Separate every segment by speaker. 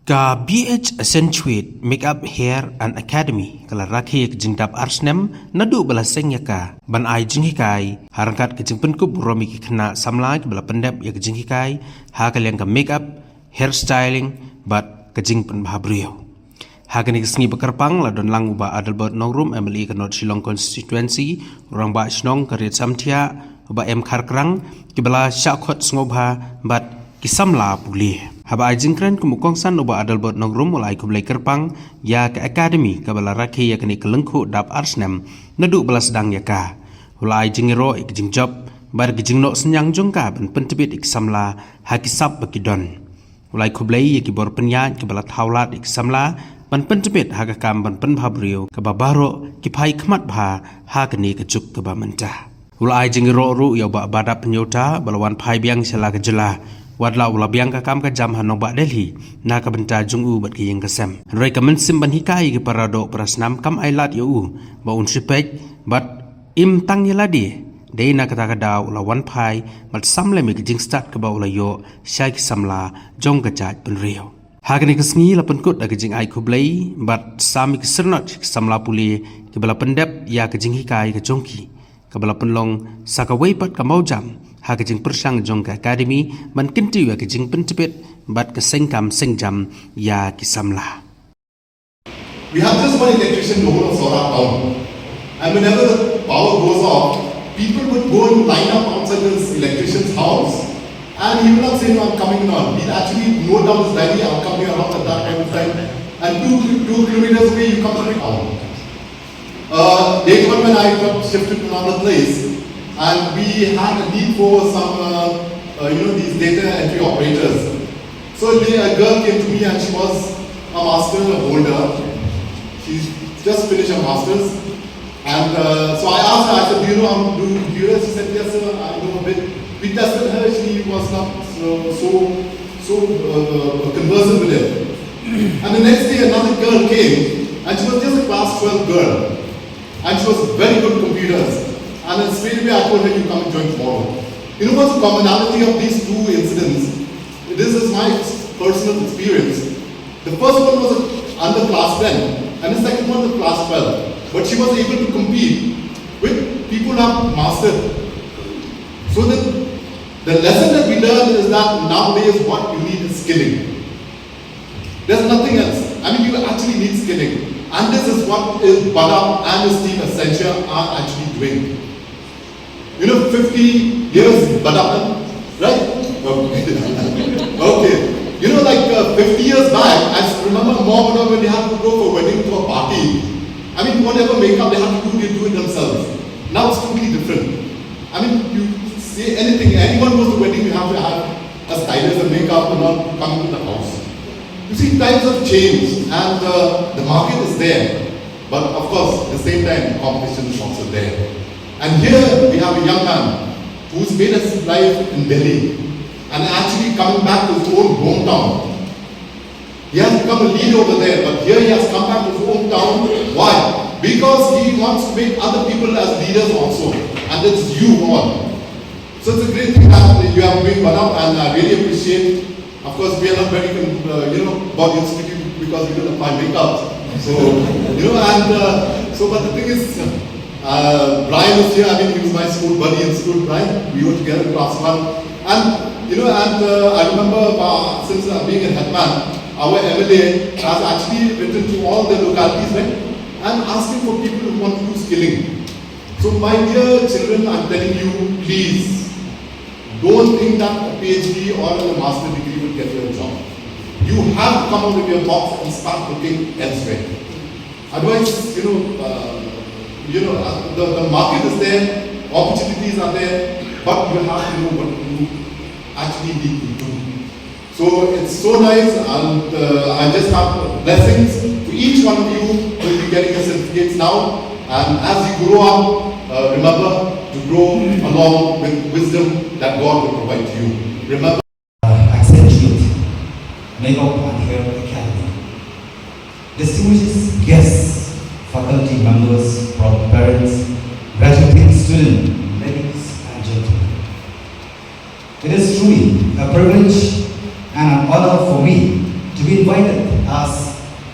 Speaker 1: Ka BH Accentuate Makeup Hair and Academy kala rakhi ke jingdap arsnem nadu bala sengyaka ban ai jinghikai harangkat ke jingpen kup romi ki khna samla ke bala pendap ya ke jinghikai ha kalian ka makeup hair styling bat ke jingpen bhabrio ha kani ke sngi bekerpang la don lang uba adalbot nongrum emily ke not shillong constituency orang ba snong kariat samthia uba em kharkrang ke bala shakhot ngobha bat kisamla pulih haba ajingkran kumukongsan uba adalbot nongrum mulai kublai kerpang ya ke academy kabala rakhi ya kini kelengku dap arsnam nadu belas dang ya ka ulai jingiro ik jingjop bar gijingno senyang jongka ban pentebit ik samla hakisap bakidon ulai kublai ya kibor penyat kabala thaulat ik samla ban pentebit hakakam ban penbhabrio kababaro kipai khmat bha ha kini kecuk kaba mentah ulai jingiro ru ya ba badap penyota balawan pai biang sela ke Jylla wadla ula biang ka kam ka jam hanong ba Delhi na ka benta jungu bat ki yang kasem roi ka mensim ban hikai ke parado prasnam kam ailat yu ba un sipek bat im tang yeladi dei na kata ka da ula wan pai mat samle me ki jingstat ka ba ula yo shai ki samla jong ka jat pen rio hagani ka sngi la pen kut da ka jing ai kublai bat sami ki sernot samla puli ki bala pendep ya ka jing hikai ka jongki ka bala penlong sakawai pat ka mau jam ha ke jing persang jong ka academy man kinti wa ke jing pentepet bat ke sengkam sengjam ya ki samla.
Speaker 2: We have just one electrician the whole of Sora town, and whenever the power goes off, people would go and line up outside this electrician's house, and he will not say, "No, I'm coming now." He'll actually note down his diary, "I'll come here around at that time of time," and two kilometers away, you come to the town. Later on, when I got shifted to another place, and we had a need for some, these data entry operators. So a girl came to me and she was a master holder. She's just finished her masters. And so I asked her, I said, do you know how to do computers? She said, yes sir, I know a bit. We tested her, she was not so conversant with it. And the next day another girl came and she was just a class 12 girl. And she was very good at computers. And then straight away I told her, you come and join tomorrow. You know what's the commonality of these two incidents? This is my personal experience. The first one was under class 10 and the second one was class 12. But she was able to compete with people who have mastered. So the lesson that we learned is that nowadays what you need is skilling. There's nothing else. I mean, you actually need skilling. And this is what Badap and his team Accentuate are actually doing. 50 years Badap, right? Okay. 50 years back, I remember mom when they had to go for wedding to a party. I mean, whatever makeup they have to do, they do it themselves. Now it's totally different. I mean, you say anything, anyone goes to wedding, you have to have a stylist and makeup and not come to the house. You see, times have changed and the market is there. But of course, at the same time, the competition is also there. And here we have a young man who's made his life in Delhi and actually coming back to his own hometown. He has become a leader over there, but here he has come back to his hometown. Why? Because he wants to make other people as leaders also. And it's you all. So it's a great thing that you are doing, Badap, and I really appreciate. Of course, we are not very, body institute because we don't apply makeup. So, but the thing is, Brian was here. I mean, he was my school buddy in school, Brian. We were together in class 1. And, I remember since being a headman, our MLA has actually written to all the localities, right? And asking for people who want to do skilling. So my dear children, I'm telling you, please, don't think that a PhD or a master degree will get you a job. You have to come out of your box and start looking elsewhere. Otherwise, the market is there, opportunities are there, but you have to know what you actually need to do. So it's so nice, and I just have blessings to each one of you who will be getting your certificates now. And as you grow up, remember to grow along with wisdom that God will provide to you. Remember.
Speaker 3: Accentuate Makeup and Hair Academy. Distinguished guests, faculty members, proud parents, graduating students, ladies and gentlemen. It is truly a privilege and an honor for me to be invited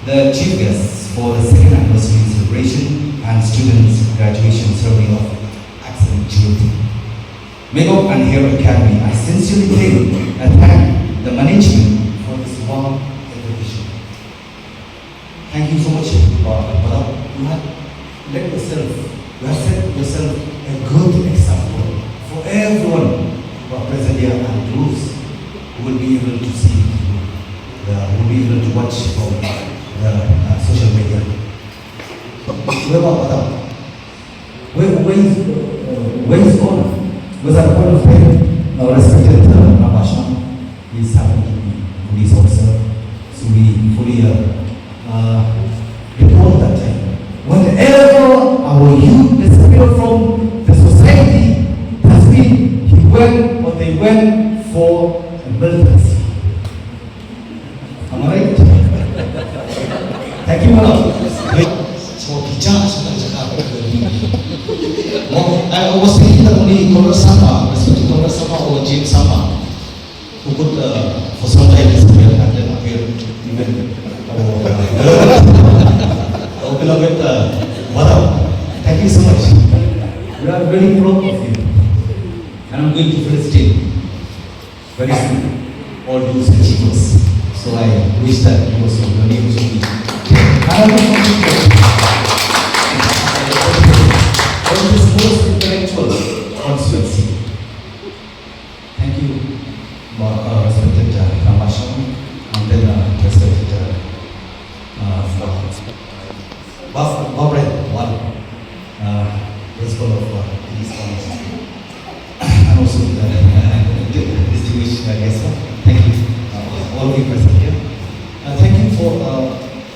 Speaker 3: the chief guests for the second anniversary celebration and students' graduation ceremony of Accentuate Makeup and Hair Academy. I sincerely thank the management for this warm invitation. Thank you so much, Badap. You have led yourself, you have set yourself a good example for everyone who are present here and those who will be able to see, who will be able to watch from the social media. Where about Badap? Where is God? Was at a point of time, our respected Rabasham is happening to be police officer, so we fully report that time. Whenever our youth disappear from the society, that's been he went or they went for a militancy. Am I right? Thank you, Madam.
Speaker 4: So bicara sudah cakap. I was thinking that only Komnas Sama, respected Komnas Sama or Jim Sama, who could for some time disappear and then appear even. Oh, beloved Badap,
Speaker 3: Thank you so much. We are very proud of you. And I'm going to felicitate very soon all those achievers. So I wish that you also your name should be. I on this most intellectual constituency. Thank you, respected Ramasham, and then respected Bobred, one principal of these college, and also the distinguished guests. Thank you, all of you present here. Thank you for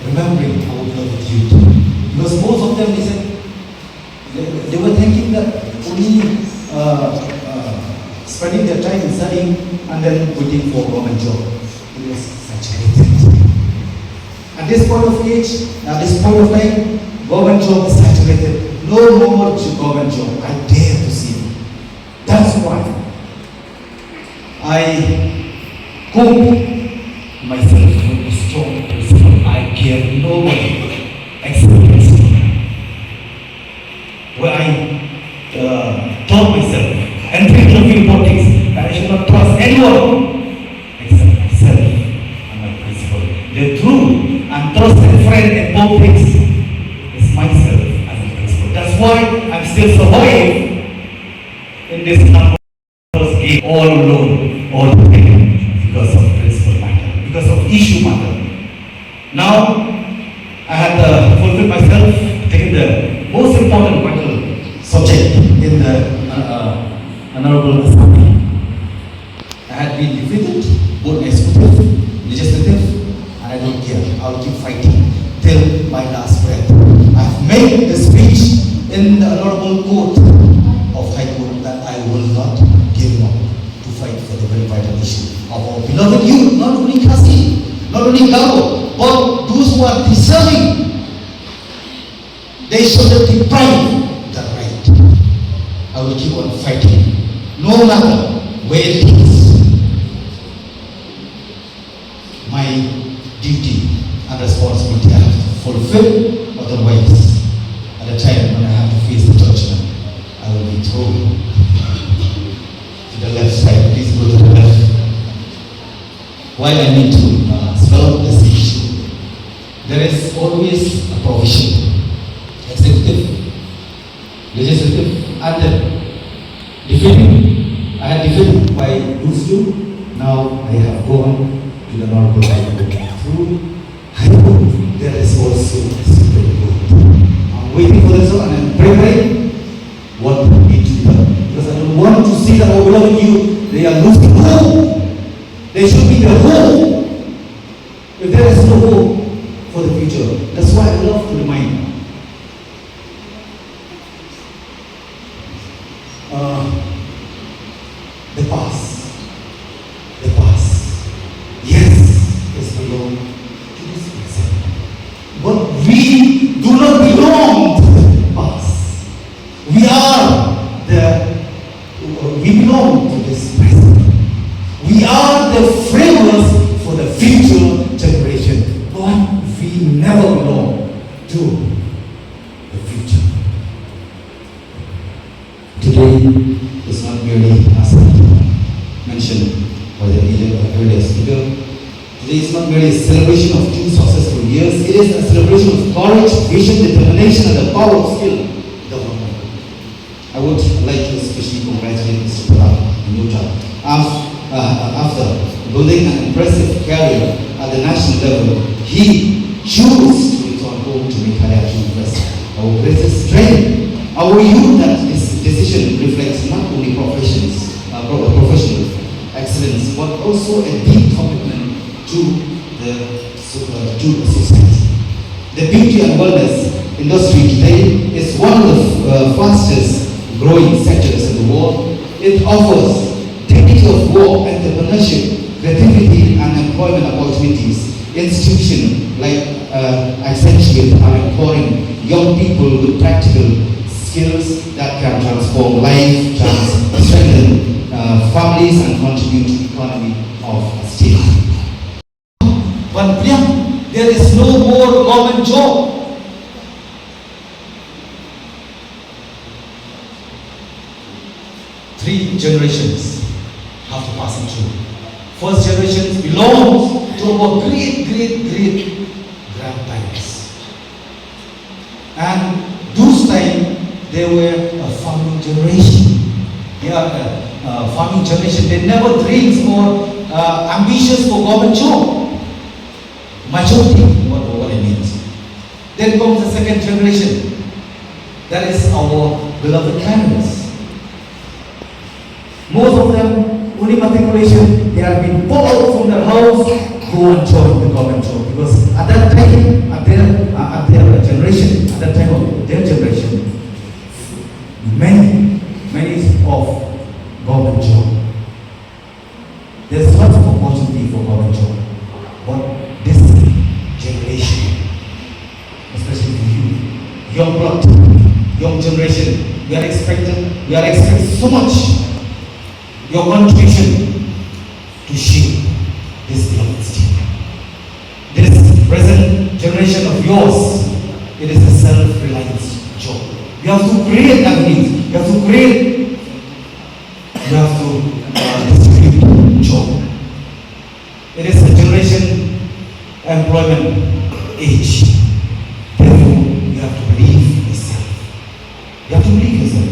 Speaker 3: remembering our beloved youth, because most of them they were thinking that only spending their time in studying and then waiting for a government job. It was saturated. At this point of age, at this point of time, government job is saturated. No more government job. I dare to see. That's why I hope myself to be strong principle. I care nobody except myself. Where I taught myself and thinking of politics that I should not trust anyone except myself and my principle. The true and trusted friend in both things is myself as a principle. That's why I'm still surviving in this numbers game all alone, all together, because of principle matter, because of issue matter. Now I had fulfilled myself, taken the most important vital subject in the Honorable Assembly. I had been defeated, both executive, legislative, and I don't care. I'll keep fighting till my last breath. I've made the speech in the Honorable Court of High Court that I will not give up to fight for the very vital issue of our beloved youth, not only Kasi, not only Gabo, but those who are deserving. They should have deprived the right. I will keep on fighting, no matter where it is. My duty and responsibility I have to fulfill, otherwise, at the time when I have to face the judgment, I will be thrown to the left side. Please go to the left. While I need to spell out this issue, there is always a provision. Executive, legislative, and then defeating. I had defeated by those two. Now I have gone to the Honorable High Court. Through High Court, there is also a Supreme Court. I'm waiting for this one and I'm preparing what needs to be done. Because I don't want to see that our beloved youth, they are losing hope. They should be the hope. If there is no hope for the future, that's why I love to remind the past, yes, is belong to this present. But we do not belong to the past. We belong to this present. We are the framers for the future generation. But we he never belonged to the future.
Speaker 4: Today is not merely as mentioned by the earlier speaker. Today is not merely a celebration of 2 successful years. It is a celebration of courage, vision, determination, and the power of skill development. I would like to especially congratulate Mr. Badap and Jylla. After building an impressive career at the national level, he chose to return home to make career to invest our greatest strength. Our youth that this decision reflects not only professional excellence, but also a deep commitment to the society. The beauty and wellness industry today is one of the fastest growing sectors in the world. It offers dignity of work, entrepreneurship, creativity, and employment opportunities. Institutions like Accentuate are employing young people with practical skills that can transform life, strengthen families, and contribute to the economy of a state.
Speaker 3: But there is no more government job. Three generations have to pass it through. First generation belongs to our great grandparents. And those time they were a farming generation. They are a farming generation. They never dreams or ambitious for government job. Majority, what it means. Then comes the second generation. That is our beloved parents. Most of them, only matriculation, they have been pulled out from their house, go and join the government job. Because at that time, at their generation, at that time of their generation, many of government job. There's lots of opportunity for government job. But this generation, especially for you, young blood, young generation, we are expecting so much. Your contribution to shape this beloved state. This present generation of yours, it is a self-reliant job. You have to create avenues. You have to distribute job. It is a generation employment age. Therefore, you have to believe yourself. You have to believe yourself.